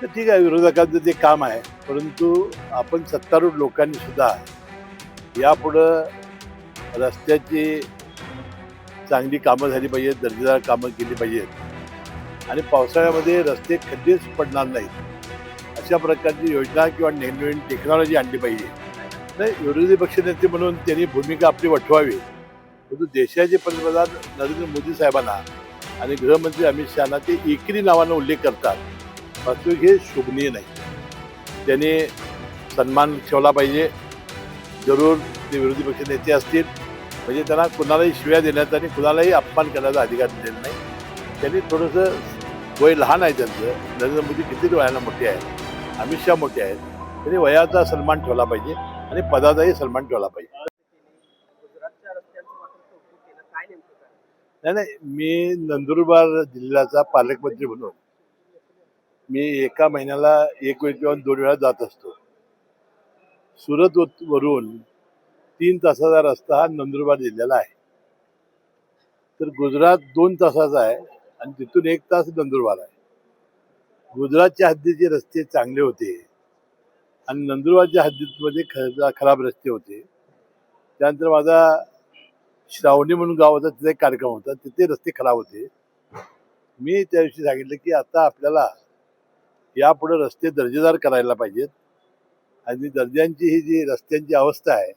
तर ठीक आहे, विरोधकांचं ते काम आहे. परंतु आपण सत्तारूढ लोकांनी सुद्धा यापुढं रस्त्याची चांगली कामं झाली पाहिजेत, दर्जेदार कामं केली पाहिजेत आणि पावसाळ्यामध्ये रस्ते खड्डेच पडणार नाहीत, अशा प्रकारची योजना किंवा नवीन टेक्नॉलॉजी आणली पाहिजे. नाही, विरोधी पक्षनेते म्हणून त्यांनी भूमिका आपली वठवावी, परंतु देशाचे पंतप्रधान नरेंद्र मोदी साहेबांना आणि गृहमंत्री अमित शहाना ते एकेरी नावानं उल्लेख करतात. वास्तविक हे शोभनीय नाही. त्याने सन्मान ठेवला पाहिजे. जरूर ते विरोधी पक्ष नेते असतील म्हणजे त्यांना कुणालाही शिव्या देण्याचा आणि कुणालाही अपमान करण्याचा अधिकार दिलेला नाही. त्यांनी थोडंसं वय लहान आहे त्यांचं. नरेंद्र मोदी किती वयाला मोठे आहेत, अमित शहा मोठे आहेत. त्यांनी वयाचा सन्मान ठेवला पाहिजे आणि पदाचाही सन्मान ठेवला पाहिजे. नाही नाही, मी नंदुरबार जिल्ह्याचा पालकमंत्री म्हणून मी एका महिन्याला एक वेळ किंवा 2 वेळा जात असतो. सुरत वरून 3 तासाचा रस्ता हा नंदुरबार जिल्ह्याला आहे. तर गुजरात 2 तासाचा आहे आणि तिथून 1 तास नंदुरबार आहे. गुजरातच्या हद्दीचे रस्ते चांगले होते आणि नंदुरबारच्या हद्दीमध्ये खराब रस्ते होते. त्यानंतर माझा श्रावणी म्हणून गाव होता, तिथे एक कार्यक्रम होता, तिथे रस्ते खराब होते. मी त्या दिवशी सांगितलं की आता आपल्याला यापुढे रस्ते दर्जेदार करायला पाहिजेत आणि दर्जांची ही जी रस्त्यांची अवस्था आहे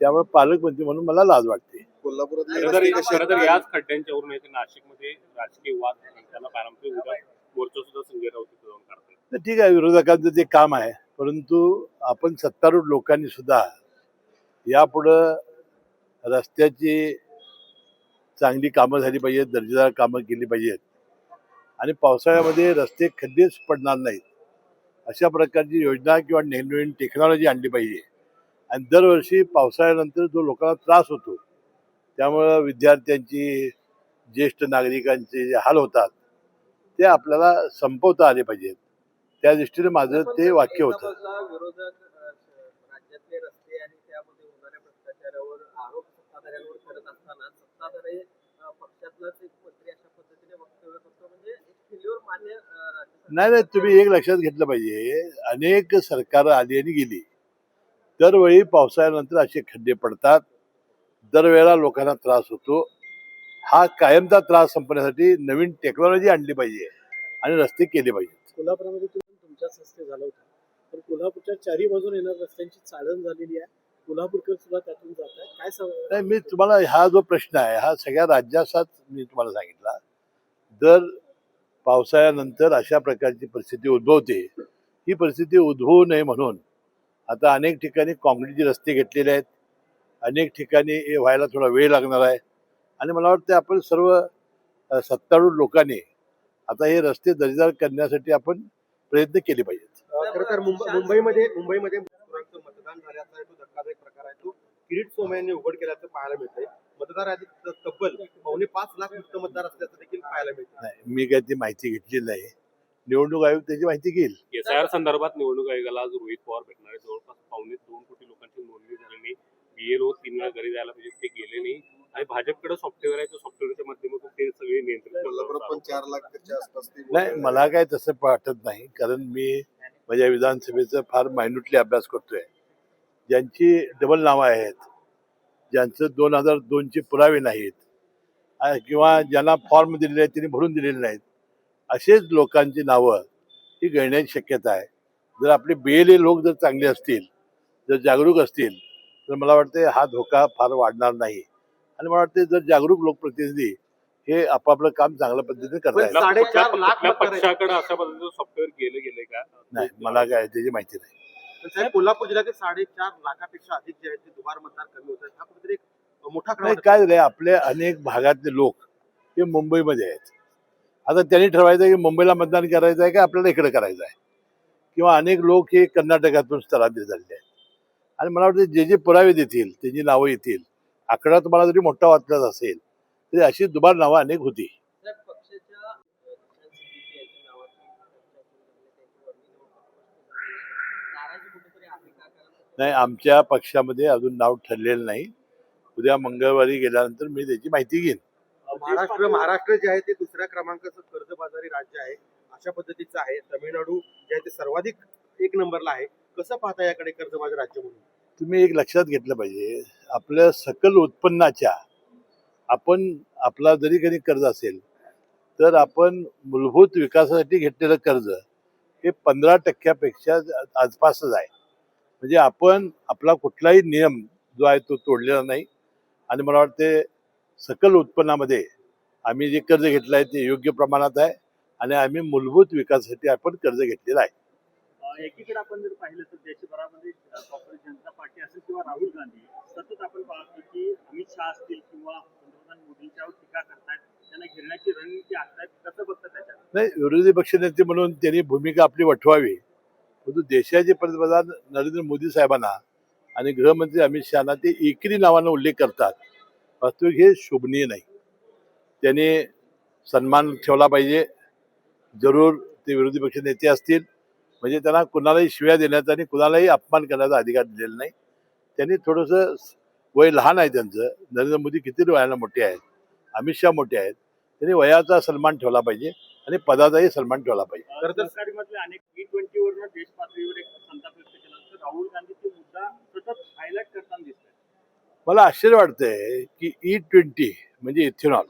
त्यामुळे पालकमंत्री म्हणून मला लाज वाटते. खरं तर याच खड्ड्यांच्यावरून येथे नाशिकमध्ये राजकीय वाद त्याला पारंपरिक मोर्चा सुद्धा संजय राऊत जाऊन काढतात. तर ठीक आहे, विरोधकांचं ते काम आहे. परंतु आपण सत्तारूढ लोकांनी सुद्धा यापुढं रस्त्याची चांगली कामं झाली पाहिजेत, दर्जेदार कामं केली पाहिजेत आणि पावसाळ्यामध्ये रस्ते खड्डेच पडणार नाहीत, अशा प्रकारची योजना किंवा नवीन टेक्नॉलॉजी आणली पाहिजे. आणि दरवर्षी पावसाळ्यानंतर जो लोकांना त्रास होतो, त्यामुळं विद्यार्थ्यांची, ज्येष्ठ नागरिकांचे जे हाल होतात ते आपल्याला संपवता आले पाहिजेत. त्या दृष्टीने माझं ते वाक्य होतं. विरोधक राज्यातले रस्ते आणि त्यामध्ये होणाऱ्या भ्रष्टाचारावर आरोप सत्ताधाऱ्यांवर करत असताना सत्ताधारी पक्षातलाच एक मंत्री अशा पद्धतीने वक्तव्य करतो, म्हणजे एक फेल्युअर मान्य नाही नाही, तुम्ही एक लक्षात घेतलं पाहिजे, अनेक सरकारं आली आणि गेली. दरवेळी पावसाळ्यानंतर असे खड्डे पडतात, दरवेळेला लोकांना त्रास होतो. हा कायमचा त्रास संपण्यासाठी नवीन टेक्नॉलॉजी आणली पाहिजे आणि रस्ते केले पाहिजेत. कोल्हापुरामध्ये तुमच्याच हस्ते झालं होतं, पण कोल्हापूरच्या चारी बाजून येणार रस्त्यांची चाळण झालेली आहे. कोल्हापूरकर सुद्धा त्यातून जात आहे. काय नाही, मी तुम्हाला हा जो प्रश्न आहे हा सगळ्या राज्याचाच मी तुम्हाला सांगितला. दर पावसाळ्यानंतर अशा प्रकारची परिस्थिती उद्भवते. ही परिस्थिती उद्भवू नये म्हणून आता अनेक ठिकाणी काँक्रीटचे रस्ते घेतलेले आहेत. अनेक ठिकाणी हे व्हायला थोडा वेळ लागणार आहे आणि मला वाटतं आपण सर्व सत्तारूढ लोकांनी आता हे रस्ते दर्जेदार करण्यासाठी आपण प्रयत्न केले पाहिजेत. खरं तर मुंबईमध्ये मतदान झाल्याचा तो धक्कादायक प्रकार आहे, तो किरीट सोमय्या यांनी उघड केल्याचं पाहायला मिळतंय. मतदार यादीत तब्बल 5.25 लाख मतदार असल्याचं देखील पाहायला मिळतं. नाही, मी काही ती माहिती घेतलेली नाही. निवडणूक आयोग त्याची माहिती घेईल. एसआयआर संदर्भात निवडणूक आयोगाला आज रोहित पवार भेटणार आहे. जवळपास 2.25 कोटी लोकांची नोंदणी झाली. बीएलओ 3 वेळा घरी जायला पाहिजे, ते गेले नाही आणि भाजपकडे सॉफ्टवेअर आहे, त्या सॉफ्टवेअरच्या माध्यमातून ते सगळे नियंत्रित 4 लाखच्या आसपास. नाही, मला काय तसं वाटत नाही, कारण मी माझ्या विधानसभेचा फार मायन्युटली अभ्यास करतोय. ज्यांची डबल नावं आहेत, ज्यांचं 2002चे पुरावे नाहीत किंवा ज्यांना फॉर्म दिलेले आहेत त्यांनी भरून दिलेले नाहीत, असेच लोकांची नावं ही गळण्याची शक्यता आहे. जर आपले BLA लोक जर चांगले असतील, जर जागरूक असतील, तर मला वाटतं हा धोका फार वाढणार नाही. आणि मला वाटतं जर जागरूक लोकप्रतिनिधी हे आपापलं काम चांगल्या पद्धतीने करतात. 4.5 लाख पक्षाकडे अशा पद्धतीचं सॉफ्टवेअर गेले का? नाही, मला काय त्याची माहिती नाही. कोल्हापूर जिल्ह्यातील 4.5 लाखापेक्षा अधिक जे आहेत ते दुबार मतदार कमी होत आहेत. हा कुठेतरी एक मोठा नाही, काय झालंय, आपले अनेक भागातले लोक हे मुंबईमध्ये आहेत. आता त्यांनी ठरवायचं की मुंबईला मतदान करायचं आहे का आपल्याला इकडे करायचं आहे, किंवा अनेक लोक हे कर्नाटकातून स्थलांतरित झालेले आहेत. आणि मला वाटतं जे जे पुरावे देतील, त्यांची नावं येतील, आकडा तुम्हाला जरी मोठा वाचलाच असेल तरी अशी दुबार नावं अनेक होती. नाही, आमच्या पक्षामध्ये अजून नाव ठरलेलं नाही. उद्या मंगळवारी गेल्यानंतर मी त्याची माहिती घेईन. महाराष्ट्र जे आहे ते दुसऱ्या क्रमांकाचं कर्जबाजारी राज्य आहे अशा पद्धतीचं आहे. तमिळनाडू जे आहे ते सर्वाधिक एक नंबरला आहे. कसं पाहता याकडे कर्जबाजारी राज्य म्हणून? तुम्ही एक लक्षात घेतलं पाहिजे, आपल्या सकल उत्पन्नाच्या आपण आपला जरी काही कर्ज असेल तर आपण मूलभूत विकासासाठी घेतलेलं कर्ज हे 15% आसपासच आहे. म्हणजे आपण आपला कुठलाही नियम जो आहे तो तोडलेला नाही. आणि मला वाटते सकल उत्पन्नामध्ये आम्ही जे कर्ज घेतलं आहे ते योग्य प्रमाणात आहे आणि आम्ही मूलभूत विकासासाठी आपण कर्ज घेतलेलं आहे. एकीकडे आपण जर पाहिलं तर देशभरामध्ये काँग्रेस जनता पार्टी असेल किंवा राहुल गांधी सतत आपण पाहतो की अमित शहा असतील किंवा पंतप्रधान मोदींच्यावर टीका करतायत, त्यांना घेरण्याची रणनीती आखतायत. कसं बघतात त्याच्यात? नाही, विरोधी पक्षनेते म्हणून त्यांनी भूमिका आपली वठवावी, परंतु देशाचे पंतप्रधान नरेंद्र मोदी साहेबांना आणि गृहमंत्री अमित शहाना ते एकेरी नावानं उल्लेख करतात. वास्तविक हे शोभनीय नाही. त्यांनी सन्मान ठेवला पाहिजे. जरूर ते विरोधी पक्ष नेते असतील म्हणजे त्यांना कुणालाही शिव्या देण्याचा आणि कुणालाही अपमान करण्याचा अधिकार दिलेला नाही. त्यांनी थोडंसं वय लहान आहे त्यांचं. नरेंद्र मोदी किती वयाला मोठे आहेत, अमित शहा मोठे आहेत. त्यांनी वयाचा सन्मान ठेवला पाहिजे आणि पदाचाही सन्मान ठेवला पाहिजे. तर सरकारमधले अनेक G20 वरनं देश पातळीवर एक संताप व्यक्त केला तर राहुल गांधी ते मुद्दा सतत हायलाइट करताना दिसतंय. मला आश्चर्य वाटतंय की E20 म्हणजे इथेनॉल.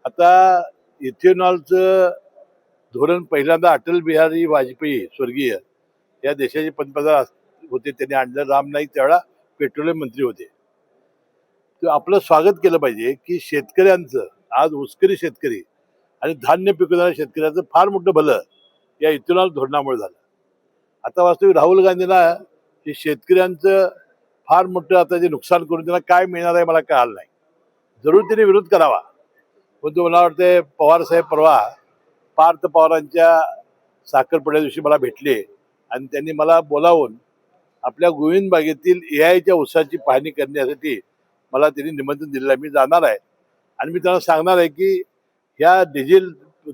आता इथेनॉलचं धोरण पहिल्यांदा अटल बिहारी वाजपेयी स्वर्गीय या देशाचे पंतप्रधान होते, त्यांनी आणलं. राम नाईक त्यावेळा पेट्रोलियम मंत्री होते. तर आपलं स्वागत केलं पाहिजे की शेतकऱ्यांचं आज ऊसकरी शेतकरी आणि धान्य पिकवणाऱ्या शेतकऱ्यांचं फार मोठं भलं या इथेनॉल धोरणामुळे झालं. आता वास्तविक राहुल गांधींना हे शेतकऱ्यांचं फार मोठं आता जे नुकसान करून त्यांना काय मिळणार आहे मला कळालं नाही. जरूर त्यांनी विरोध करावा, पण तो मला वाटते पवार साहेब परवा पार्थ पवारांच्या साखरपुड्या दिवशी मला भेटले आणि त्यांनी मला बोलावून आपल्या गोविंद बागेतील AIच्या ऊसाची पाहणी करण्यासाठी मला त्यांनी निमंत्रण दिलेलं आहे. मी जाणार आहे आणि मी त्यांना सांगणार आहे की ह्या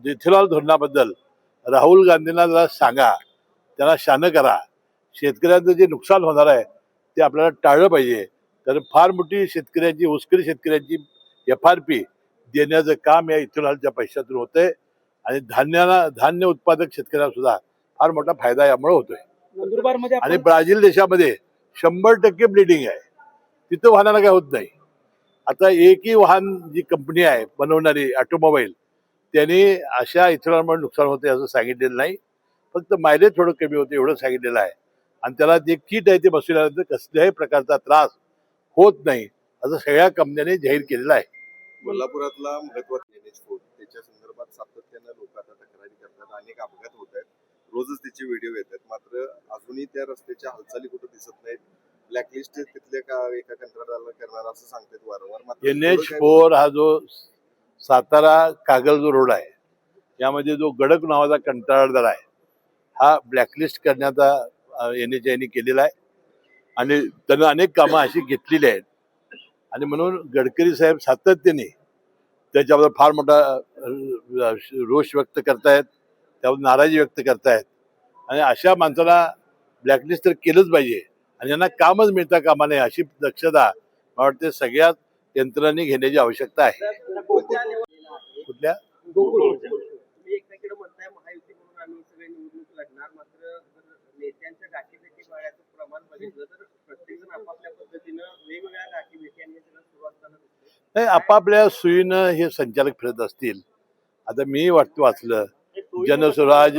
इथेनॉल धोरणाबद्दल राहुल गांधींना जरा सांगा, त्यांना शानं करा. शेतकऱ्यांचं जे नुकसान होणार आहे ते आपल्याला टाळलं पाहिजे. तर फार मोठी शेतकऱ्यांची ऊसकरी शेतकऱ्यांची FRP देण्याचं काम या इथेनॉलच्या पैशातून होतंय आणि धान्य उत्पादक शेतकऱ्यांना सुद्धा फार मोठा फायदा यामुळे होतोय. नंदुरबारमध्ये आणि ब्राझील देशामध्ये 100% ब्लिडिंग आहे, तिथं वाहनाला काय होत नाही. आता एकही वाहन जी कंपनी आहे बनवणारी ऑटोमोबाईल त्यांनी अशा इथेनॉलमुळे नुकसान होते असं सांगितलेलं नाही. फक्त मायलेज थोडं कमी होतं एवढं सांगितलेलं आहे आणि त्याला जे किट आहे ते बसवल्यानंतर कसल्याही प्रकारचा त्रास होत नाही असं सगळ्या कंपन्यांनी जाहीर केलेलं आहे. कोल्हापुरातला महत्वाचा NH4 त्याच्या संदर्भात सातत्यानं लोक आता तक्रारी करतात. अनेक अपघात होत आहेत, रोजच त्याचे व्हिडिओ येतात. मात्र अजूनही त्या रस्त्याच्या हालचाली कुठं दिसत नाहीत. ब्लॅकलिस्ट तिथल्या एका कंत्राटदाराला करणार असं सांगतात वारंवार. मात्र NH4 हा जो सातारा कागल जो रोड आहे यामध्ये जो गडक नावाचा कंत्राटदार आहे हा ब्लॅकलिस्ट करण्याचा NHAने केलेला आहे आणि त्यानं अनेक कामं अशी घेतलेली आहेत. आणि म्हणून गडकरी साहेब सातत्याने त्याच्याबद्दल फार मोठा रोष व्यक्त करतायत, त्यावर नाराजी व्यक्त करतायत. आणि अशा माणसाला ब्लॅकलिस्ट तर केलंच पाहिजे आणि यांना कामच मिळता कामा नये अशी दक्षता मला वाटते सगळ्याच यंत्रणांनी घेण्याची आवश्यकता आहे. कुठल्या तुम्ही एकीकडे म्हणताय महायुती म्हणून आम्ही सगळे निवडणूक लढणार, मात्र जर नेत्यांच्या गाठीभेटी पाळण्याचं प्रमाण बघितलं तर प्रत्येक जण आपापल्या पद्धतीनं वेगवेगळ्या गाठीभेटी आणि सुरू असताना दिसतंय. नाही, आपापल्या सोयीनं हे संचालक फिरत असतील. आता मी वाचलं जनस्वराज,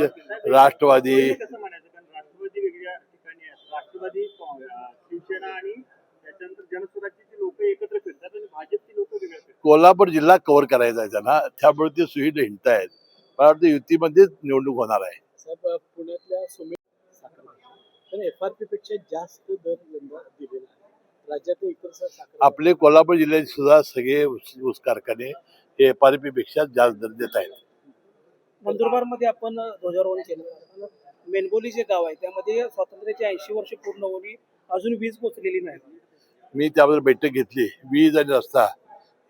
राष्ट्रवादी, कसं म्हणायचं? कारण राष्ट्रवादी वेगळ्या ठिकाणी आहेत, राष्ट्रवादी शिवसेना आणि त्याच्यानंतर जनस्वराज्याची लोक एकत्र फिरतात आणि भाजपची लोक वेगळ्या फिरतात. कोल्हापूर जिल्हा कव्हर करायचा आहे त्यांना, त्यामुळे ते सुईनं हिंडतायत. मला वाटतं युतीमध्येच निवडणूक होणार आहे. साहेब, पुण्यातल्या सुमित साखर FRP पेक्षा जास्त दर यंदा दिलेला आहे. राज्यातील इतर साखर आपले कोल्हापूर जिल्ह्यात सुद्धा सगळे ऊस कारखाने हे FRP पेक्षा जास्त दर देत आहेत. नंदुरबारमध्ये आपण ध्वजारोहण केलं. मेनगोली जे गाव आहे त्यामध्ये स्वातंत्र्याची 80 वर्ष पूर्ण होऊन अजून वीज पोचलेली नाही. मी त्याबद्दल बैठक घेतली. वीज आणि रस्ता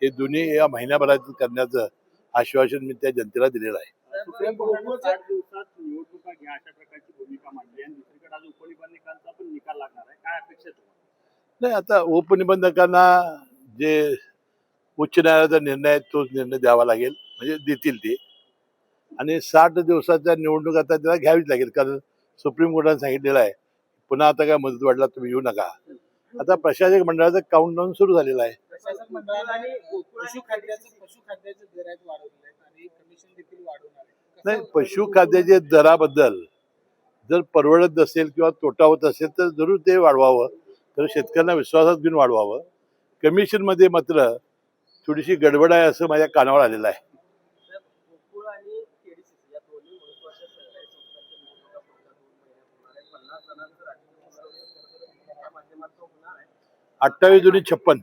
हे दोन्ही या महिन्याभरात करण्याचं आश्वासन मी त्या जनतेला दिलेलं आहे. सुप्रीम कोर्टाने 60 दिवसात निवडणुका घ्या अशा प्रकारची भूमिका मांडली आणि दुसरीकडे आज उपनिबंधकांचा पण निकाल लागणार आहे. काय अपेक्षा आहे तुम्हाला? नाही, आता उपनिबंधकांना जे उच्च न्यायालयाचा निर्णय आहे तोच निर्णय द्यावा लागेल, म्हणजे देतील ते. आणि 60 दिवसाच्या निवडणूक आता त्याला घ्यावीच लागेल, कारण सुप्रीम कोर्टाने सांगितलेलं आहे पुन्हा आता काय मुदतवाढला तुम्ही येऊ नका. आता प्रशासक मंडळाचं काउंटडाऊन सुरू झालेलं आहे. प्रशासक मंडळाने पशुखाद्याचे दर आहेत वाढवले आणि कमिशन देखील वाढवणार आहे. नाही, पशुखाद्याच्या दराबद्दल जर परवडत नसेल किंवा तोटा होत असेल तर जरूर ते वाढवावं, तर शेतकऱ्यांना विश्वासात घेऊन वाढवावं. कमिशनमध्ये मात्र थोडीशी गडबड आहे असं माझ्या कानावर आलेलं आहे. तर गोकुळ आणि केडीसीसी या दोन्ही महत्वाच्या सहकारी संस्थांच्या निवडणुका पुढच्या 2 महिन्यात होणार आहे. 50 जणांचं राजकीय पुनरावलोकन त्या माध्यमातून होणार आहे. 28 जुनी 56.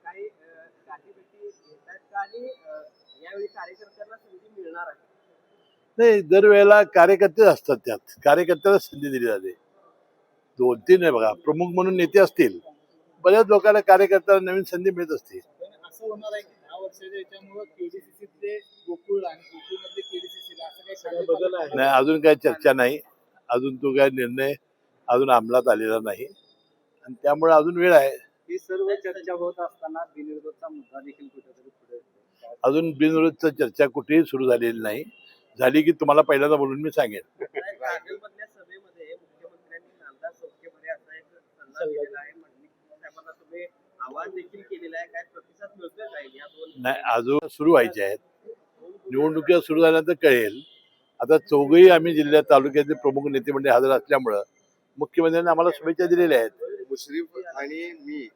काही गाठीभेटी घेतात का आणि यावेळी कार्यकर्त्यांना संधी मिळणार आहे? नाही, दरवेळेला कार्यकर्तेच असतात, त्यात कार्यकर्त्याला संधी दिली जाते. 2-3 आहे बघा, प्रमुख म्हणून नेते असतील, बऱ्याच लोकांना कार्यकर्त्याला नवीन संधी मिळत असते. पण असं होणार आहे की 10 वर्षाच्या याच्यामुळे केडीसीसीतले गोकुळ आणि गोकुळमध्ये केडीसीसीला असं काही बदल आहे? नाही, अजून काही चर्चा नाही, अजून तो काय निर्णय अजून अंमलात आलेला नाही आणि त्यामुळे अजून वेळ आहे. ही सर्व चर्चा होत असताना बिनविरोधचा मुद्दा देखील कुठेतरी पुढे येतो. अजून बिनविरोधची चर्चा कुठेही सुरू झालेली नाही. झाली की तुम्हाला पहिल्यांदा बोलून मी सांगेन. कागलमधल्या सभेमध्ये मुख्यमंत्र्यांनी नामदार सौख्य बरे असा एक सल्ला दिलेला आहे. साहेबांना तुम्ही आवाहन देखील केलेला आहे. काय प्रतिसाद मिळतोय जाईल या 2 नाही, अजून सुरू व्हायचे आहेत. निवडणुका सुरू झाल्यानंतर कळेल. आता चौघही आम्ही जिल्ह्यात तालुक्याचे प्रमुख नेते म्हणजे हजर असल्यामुळं मुख्यमंत्र्यांनी आम्हाला शुभेच्छा दिलेल्या आहेत. मुश्रीफ आणि मी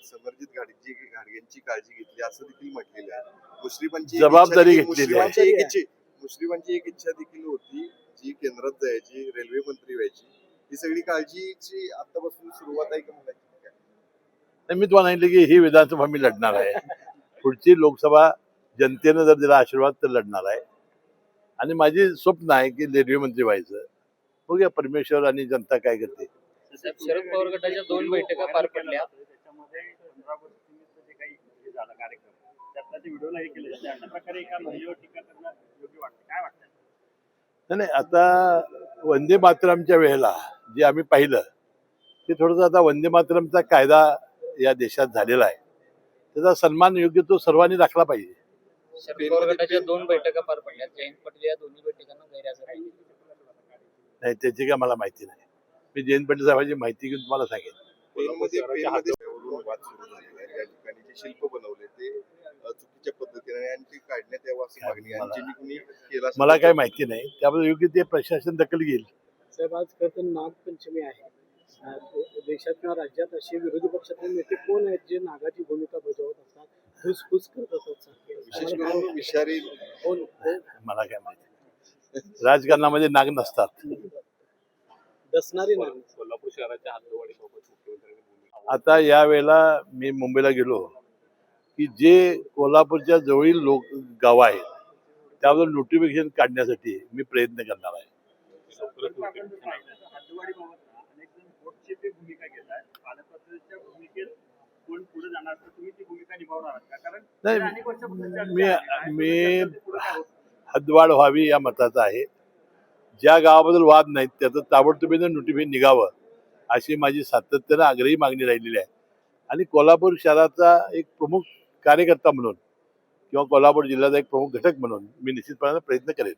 समर्जित घाटगेंची काळजी घेतली असं देखील म्हटलेलं आहे. मुश्रीफांची एक जबाबदारी इच्छा घेतलेली मुश्रीफांची आहे. एक इच्छा मुश्रीफांची एक इच्छा देखील होती, जी केंद्रात जायची, रेल्वे मंत्री व्हायची. ही सगळी काळजीची आतापासून सुरुवात आहे का म्हणायची काय? तर मी तुम्हाला सांगितलं की ही विधानसभा मी लढणार आहे. पुढची लोकसभा जनतेनं जर दिला आशीर्वाद तर लढणार आहे. आणि माझी स्वप्न आहे की रेल्वे मंत्री व्हायचं. बघूया परमेश्वर आणि जनता काय करते. शरद पवार गटाच्या 2 बैठका पार पडल्या. त्याच्यामध्ये 15 ऑगस्ट जे काही हे झाला कार्यक्रम त्यातला ते व्हिडिओला हे केलं जाते. अशा प्रकारे एका महिलेवर टीका करणं योग्य वाटतं. काय वाटतं? नाही, आता वंदे मातरमच्या वेळेला जे आम्ही पाहिलं ते थोडंसं आता वंदे मातरमचा कायदा या देशात झालेला आहे, त्याचा सन्मान योग्य तो सर्वांनी राखला पाहिजे. शरद पवार गटाच्या 2 बैठका पार पडल्या. जयंत पाटील या दोन्ही बैठकांना गैरहजर राहिले. नाही, त्याची काय मला माहिती नाही. मी जयंत पाटील साहेबांची माहिती घेऊन तुम्हाला सांगेन. पेनमध्ये वरून वाद सुरू झालेला आहे. या ठिकाणी जे शिल्प बनवले ते चुकीच्या पद्धतीने आणि ते काढण्यात यावं अशी मागणी आहे. ज्यांनी कुणी केला असेल मला काय माहिती नाही, त्याबद्दल योग्य ते प्रशासन दखल घेईल. साहेब, आज खरं तर नागपंचमी आहे. देशात किंवा राज्यात असे विरोधी पक्षातले नेते कोण आहेत जे नागाची भूमिका बजावत असतात, फुसफुस करत असतात? विशेष करून विषारी कोण? मला काय माहिती. राजकारणामध्ये नाग नसतात. दसणारी नाग. कोल्हापूर शहराच्या हद्दवाढीबाबत मुख्यमंत्र्यांनी भूमिका आता या वेळेला मी मुंबईला गेलो की जे कोल्हापूरच्या जवळील गाव आहेत त्याबद्दल नोटिफिकेशन काढण्यासाठी मी प्रयत्न करणार आहे. हद्दवाढीबाबत अनेक जण वोटची ते भूमिका घेत आहेत. पालकत्वाच्या भूमिकेत कोण पुढे जाणार तर तुम्ही ती भूमिका निभावणार आहात का? कारण नाही, अनेक वर्षापासून चर्चा मी आहे. मी पुढे काय होतं? हद्दवाढ व्हावी या मताचा आहे. ज्या गावाबद्दल वाद नाहीत त्याचं ताबडतोबीनं नोटिफिकेशन निघावं अशी माझी सातत्यानं आग्रही मागणी राहिलेली आहे. आणि कोल्हापूर शहराचा एक प्रमुख कार्यकर्ता म्हणून किंवा कोल्हापूर जिल्ह्याचा एक प्रमुख घटक म्हणून मी निश्चितपणाने प्रयत्न करेन.